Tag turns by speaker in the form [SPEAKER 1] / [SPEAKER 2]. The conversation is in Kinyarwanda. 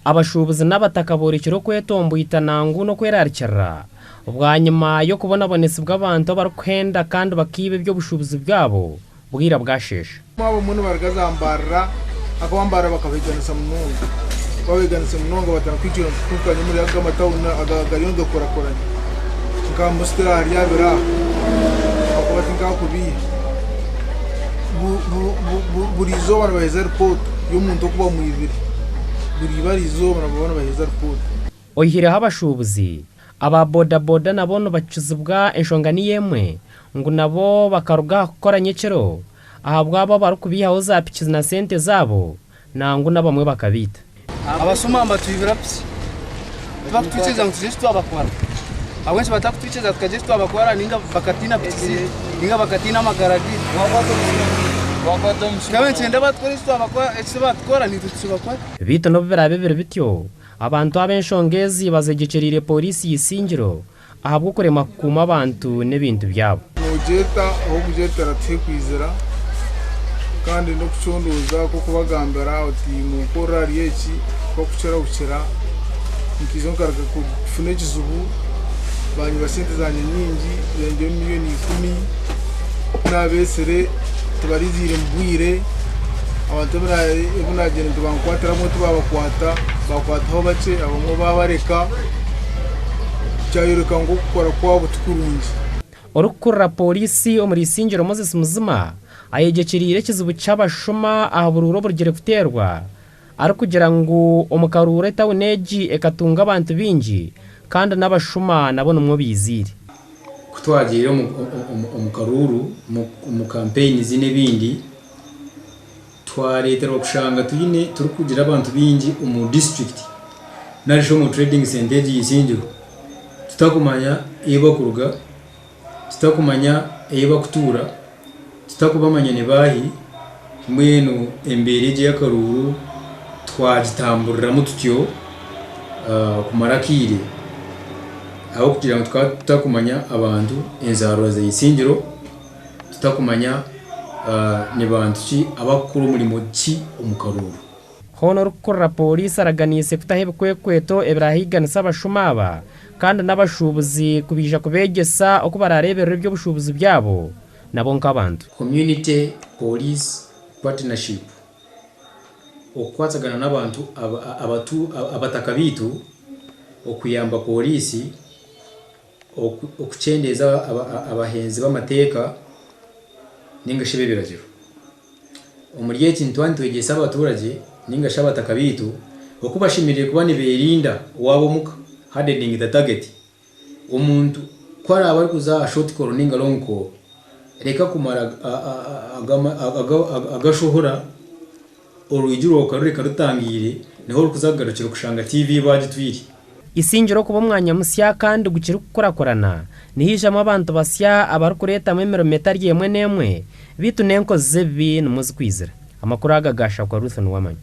[SPEAKER 1] abashubuzi n'abataka borikiro kwetombo itanangu no kwerarikira ubwa nyuma yo kubona bonesi bw'abantu barakwenda kandi bakibe byo bushubuzi bwabo bwira bwasheshe
[SPEAKER 2] abo muntu baragazambarira akabambara bakabiganisa mu nungu babiganisa mu nungu batakwicira kukanye muri agamatauna agagari no korakoranye nkamustira yabira akabatinga kubiye burizo bana baheza report y'umuntu kuba mu ibiri buri barizo bana baheza report
[SPEAKER 1] oyihira abashubuzi aba boda boda nabono bacuzubwa enshongani yemwe ngo nabo bakaruga gukoranye kero ahabwa abo barukubihaho za pikizi na sente zabo nangu nabamwe bakabita
[SPEAKER 3] abasoma ambatubira psi bakutwiza ngizishitwa abakwara abenshi batakutwiza tukagishitwa abakwara ninga bakatina pikizi ninga bakatina magaragi kabenshi ndabatkorishitwa abakwara ekibatkora nitutubakwa
[SPEAKER 1] bito no birabe bityo abantu abenshongezi bazegicerire polisi yisingiro ahabwo kurema kuma abantu n'ibintu byabo
[SPEAKER 2] nogeta aho kugeta ratekwizera kandi no kucondoza ko kubagambara uti mukora riyeki ko kucera nkizo nkaraga ku funeki zubu banyi basente zanye nyingi yenge miliyoni 10 n'abesere tubarizire mbwire abantu bunagenda tubankwatira mo bakwataho bace abamwe babareka cyayuruka ngo gukora kwabo tukurungi
[SPEAKER 1] orukura polisi omuri singiro Moses Muzima ayegekirire kizibu cy'abashuma ahabururo burgere kuterwa ari kugira ngo omukarure tawuneji ekatunga abantu bingi kandi n'abashuma nabone umwe bizire
[SPEAKER 4] kutwagire omukaruru mu campaign zine bindi twaretera kushanga tuyine turi kugira abantu bingi mu district narisho mu trading center y'isingiro tutakumanya eba kuruga tutakumanya eba kutura tutakubamanya ne bahi mwenu embere je yakaruru twagitamburira mututyo kumarakire aho kugira ngo tutakumanya abantu enzaro za isingiro tutakumanya ni bantu ki abakuru muri mochi umukaruru
[SPEAKER 1] hono rukora polisi araganise kutahebe kwekweto Ibrahim sabashumaba kandi n'abashubuzi kubija kubegesa uko bararebera ibyo bushubuzi byabo nabo nk'abantu
[SPEAKER 4] community police partnership okwatsagana n'abantu abataka bitu okuyamba polisi okucendeza abahenzi b'amateka ninga shebebiragiro umuriye kintu antwegesa abaturage ninga shabataka bitu okubashimiriye kuba niberinda wabo muka hardening the target umuntu kwara abari kuza short call ninga long call reka kumara agashohora orujiro karureka rutangire niho rukuzagarukira kushanga TV bagitwiri
[SPEAKER 1] isingiro kuba mwanya musya kandi gukira kukorakorana nihijamo abantu basya abarukureta mwemero metari yemwe nemwe bitu nenko zebi numuzi kwizera amakuru agagasha kwa Ruth Nuwamanya.